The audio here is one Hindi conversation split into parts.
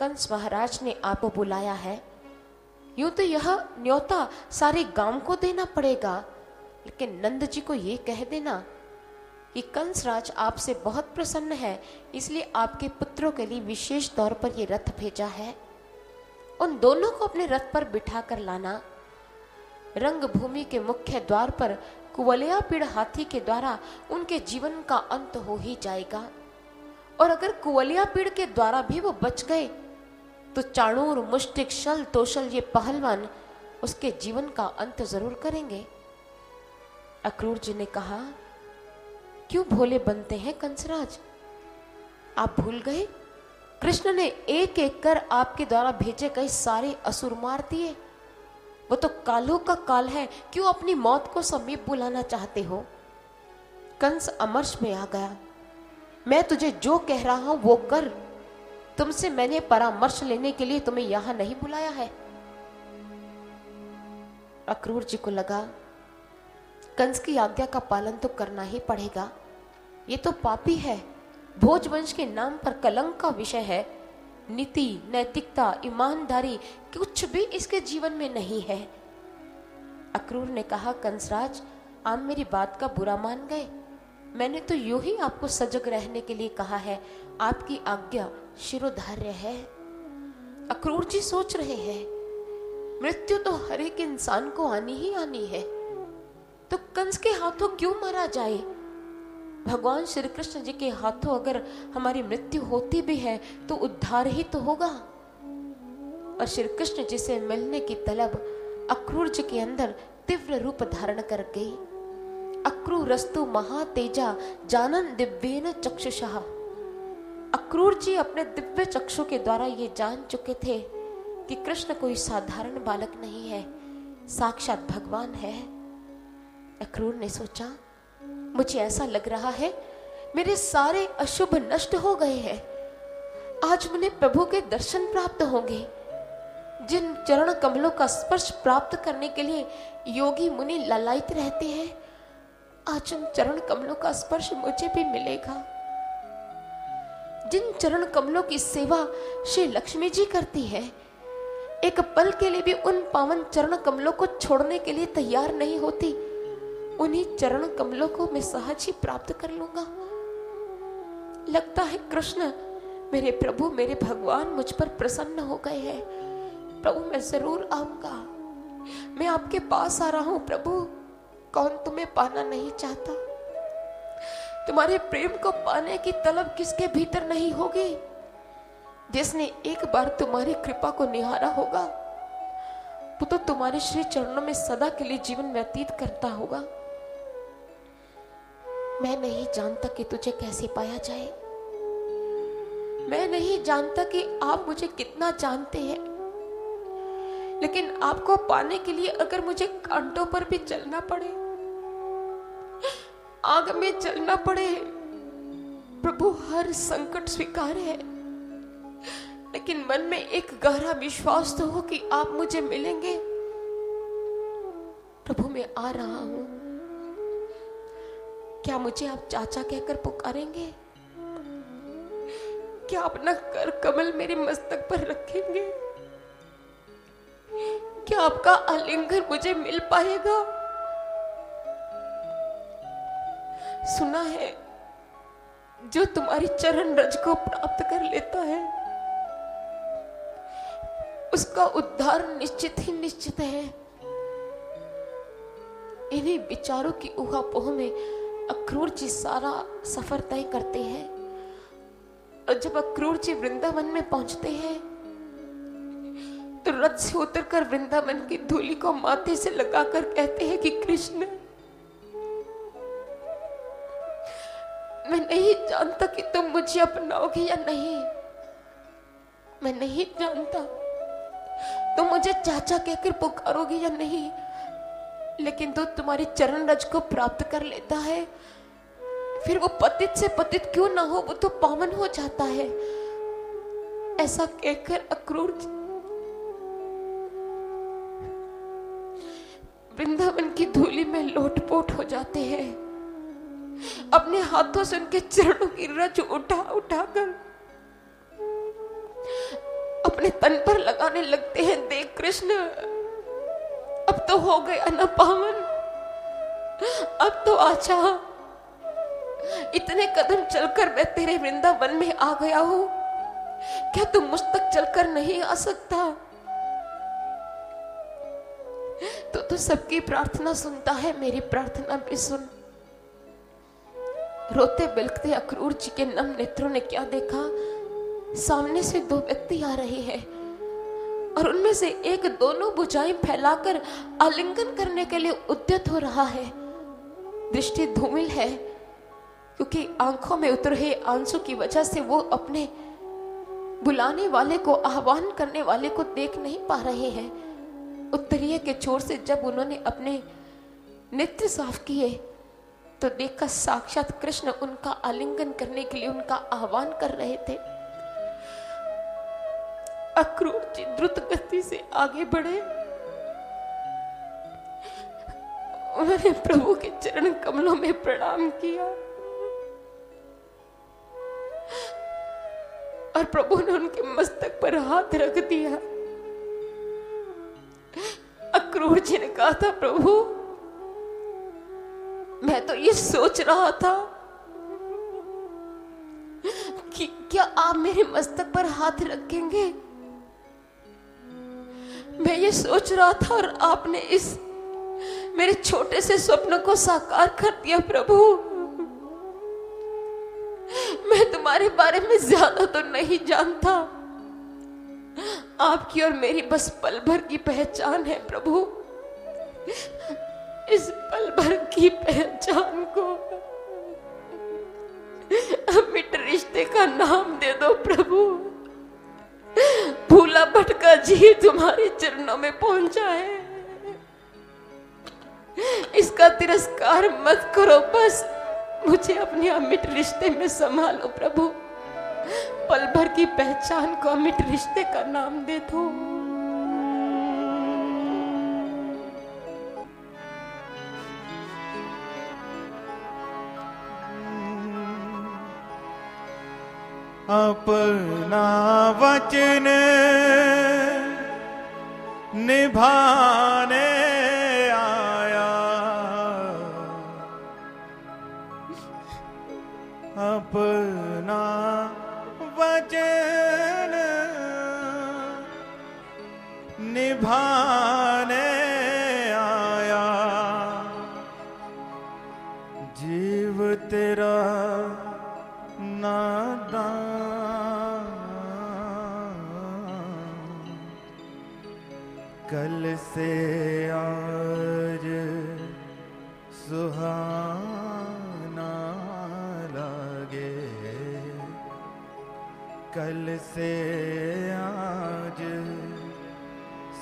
कंस महाराज ने आपको बुलाया है, यूं तो यह न्योता सारे गांव को देना पड़ेगा, लेकिन नंद जी को ये कह देना कि कंसराज आपसे बहुत प्रसन्न है, इसलिए आपके पुत्रों के लिए विशेष तौर पर ये रथ भेजा है। उन दोनों को अपने रथ पर बिठा कर लाना। रंगभूमि के मुख्य द्वार पर कुवलया पीड़ हाथी के द्वारा उनके जीवन का अंत हो ही जाएगा, और अगर कुवलया पीड़ के द्वारा भी वो बच गए तो चाणूर, मुष्टिक, शल, तोशल ये पहलवान उसके जीवन का अंत जरूर करेंगे। अक्रूर जी ने कहा, क्यों भोले बनते हैं कंसराज? आप भूल गए कृष्ण ने एक एक कर आपके द्वारा भेजे गए सारे असुर मार दिए। वो तो कालों का काल है, क्यों अपनी मौत को समीप बुलाना चाहते हो? कंस अमर्ष में आ गया। मैं तुझे जो कह रहा हूं वो कर, तुमसे मैंने परामर्श लेने के लिए तुम्हें यहां नहीं बुलाया है। अक्रूर जी को लगा कंस की आज्ञा का पालन तो करना ही पड़ेगा, ये तो पापी है, भोजवंश के नाम पर कलंक का विषय है। नीति, नैतिकता, ईमानदारी कुछ भी इसके जीवन में नहीं है। अक्रूर ने कहा, कंसराज आप मेरी बात का बुरा मान गए, मैंने तो यूं ही आपको सजग रहने के लिए कहा है, आपकी आज्ञा शिरोधार्य है। अक्रूर जी सोच रहे हैं मृत्यु तो हर एक इंसान को आनी ही आनी है, तो कंस के हाथों क्यों मारा जाए? भगवान श्री कृष्ण जी के हाथों अगर हमारी मृत्यु होती भी है तो उद्धार ही तो होगा। और श्री कृष्ण जी से मिलने की तलब अक्रूर जी के अंदर तीव्र रूप धारण कर गई। अक्रूरस्तु महातेजा जानन दिव्येन चक्षुषः। अक्रूर जी अपने दिव्य चक्षु के द्वारा ये जान चुके थे कि कृष्ण कोई साधारण बालक नहीं है, साक्षात भगवान है। अक्रूर ने सोचा, मुझे ऐसा लग रहा है मेरे सारे अशुभ नष्ट हो गए हैं, आज मुझे प्रभु के दर्शन प्राप्त होंगे। जिन चरण कमलों का स्पर्श प्राप्त करने के लिए योगी मुनि ललायित रहते हैं, आज उन चरण कमलों का स्पर्श मुझे भी मिलेगा। जिन चरण कमलों की सेवा श्री लक्ष्मी जी करती है, एक पल के लिए भी उन पावन चरण कमलों को छोड़ने के लिए तैयार नहीं होती, उन्हीं चरण कमलों को मैं सहज ही प्राप्त कर लूंगा। लगता है कृष्ण मेरे प्रभु, मेरे भगवान मुझ पर प्रसन्न हो गए हैं। प्रभु मैं जरूर आऊंगा, मैं आपके पास आ रहा हूं प्रभु। कौन तुम्हें पाना नहीं चाहता? तुम्हारे प्रेम को पाने की तलब किसके भीतर नहीं होगी? जिसने एक बार तुम्हारी कृपा को निहारा होगा वो तो तुम्हारे श्री चरणों में सदा के लिए जीवन व्यतीत करता होगा। मैं नहीं जानता कि तुझे कैसे पाया जाए, मैं नहीं जानता कि आप मुझे कितना जानते हैं, लेकिन आपको पाने के लिए अगर मुझे कांटों पर भी चलना पड़े, आग में चलना पड़े, प्रभु हर संकट स्वीकार है, लेकिन मन में एक गहरा विश्वास तो हो कि आप मुझे मिलेंगे। प्रभु मैं आ रहा हूं, क्या मुझे आप चाचा कहकर पुकारेंगे? क्या अपना कर कमल मेरे मस्तक पर रखेंगे? क्या आपका आलिंगन मुझे मिल पाएगा? सुना है जो तुम्हारी चरण रज को प्राप्त कर लेता है उसका उद्धार निश्चित ही निश्चित है। इन्हीं विचारों की ऊहापोह में अक्रूर जी सारा सफर तय करते हैं। और जब अक्रूर जी वृंदावन में पहुंचते हैं तो रथ से उतरकर वृंदावन की धूलि को माथे से लगाकर कहते हैं कि कृष्ण मैं नहीं जानता कि तुम मुझे अपनाओगे या नहीं, मैं नहीं जानता तुम मुझे चाचा कहकर पुकारोगे या नहीं, लेकिन तो तुम्हारी चरण रज को प्राप्त कर लेता है, फिर वो पतित से पतित क्यों ना हो, वो तो पावन हो जाता है। ऐसा कहकर अक्रूर वृंदावन की धूलि में लोटपोट हो जाते हैं। अपने हाथों से उनके चरणों की रज उठा उठाकर अपने तन पर लगाने लगते हैं। देख कृष्ण, अब तो हो गया न पावन, अब तो आजा। इतने कदम चलकर मैं तेरे वृंदावन में आ गया हूं, क्या तू मुझ तक चलकर नहीं आ सकता? तो सबकी प्रार्थना सुनता है, मेरी प्रार्थना भी सुन। रोते बिलखते अक्रूर जी के नम नेत्रों ने क्या देखा? सामने से दो व्यक्ति आ रहे हैं और उनमें से एक दोनों भुजाएं फैलाकर आलिंगन करने के लिए उद्यत हो रहा है। दृष्टि धूमिल है क्योंकि आंखों में उतरे आंसू की वजह से वो अपने बुलाने वाले को, आह्वान करने वाले को देख नहीं पा रहे हैं। उत्तरीय के छोर से जब उन्होंने अपने नेत्र साफ किए तो देखा साक्षात कृष्ण उनका आलिंगन करने के लिए उनका आह्वान कर रहे थे। अक्रूर जी द्रुत गति से आगे बढ़े, उन्होंने प्रभु के चरण कमलों में प्रणाम किया और प्रभु ने उनके मस्तक पर हाथ रख दिया। अक्रूर जी ने कहा था, प्रभु मैं तो ये सोच रहा था कि क्या आप मेरे मस्तक पर हाथ रखेंगे। मैं ये सोच रहा था और आपने इस मेरे छोटे से स्वप्न को साकार कर दिया। प्रभु मैं तुम्हारे बारे में ज्यादा तो नहीं जानता, आपकी और मेरी बस पल भर की पहचान है। प्रभु इस पल भर की पहचान को अमिट रिश्ते का नाम दे दो प्रभु। भूला भटका जी तुम्हारे चरणों में पहुंचा है, इसका तिरस्कार मत करो, बस मुझे अपने अमिट रिश्ते में संभालो प्रभु। पल भर की पहचान को अमिट रिश्ते का नाम दे दो। अपना वचन निभाने आया, अपना वचन निभाने आया। जीव तेरा नादान कल से आज सुहाना लागे, कल से आज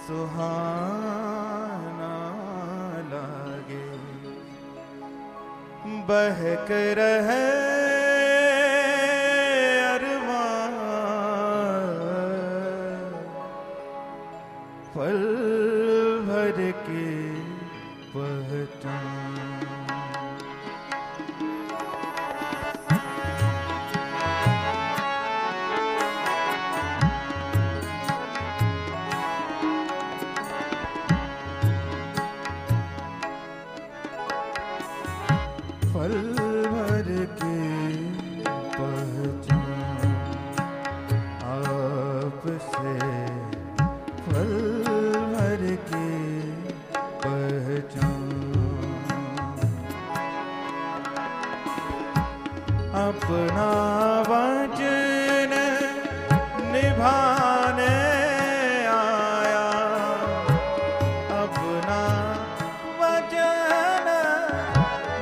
सुहाना लागे। बहक रहे पल भर की पहचान। पल भर की पहचान आपसे, पल की पहचान। अपना वचन निभाने आया, अपना वचन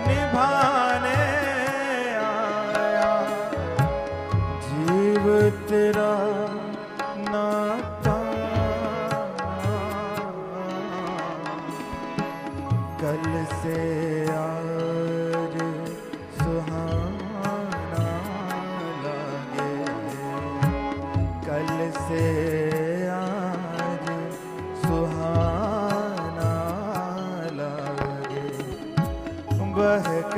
निभाने आया। जीव तेरा नाता कल से आज सुहाना लागे, कल से आज सुहाना लागे। बहक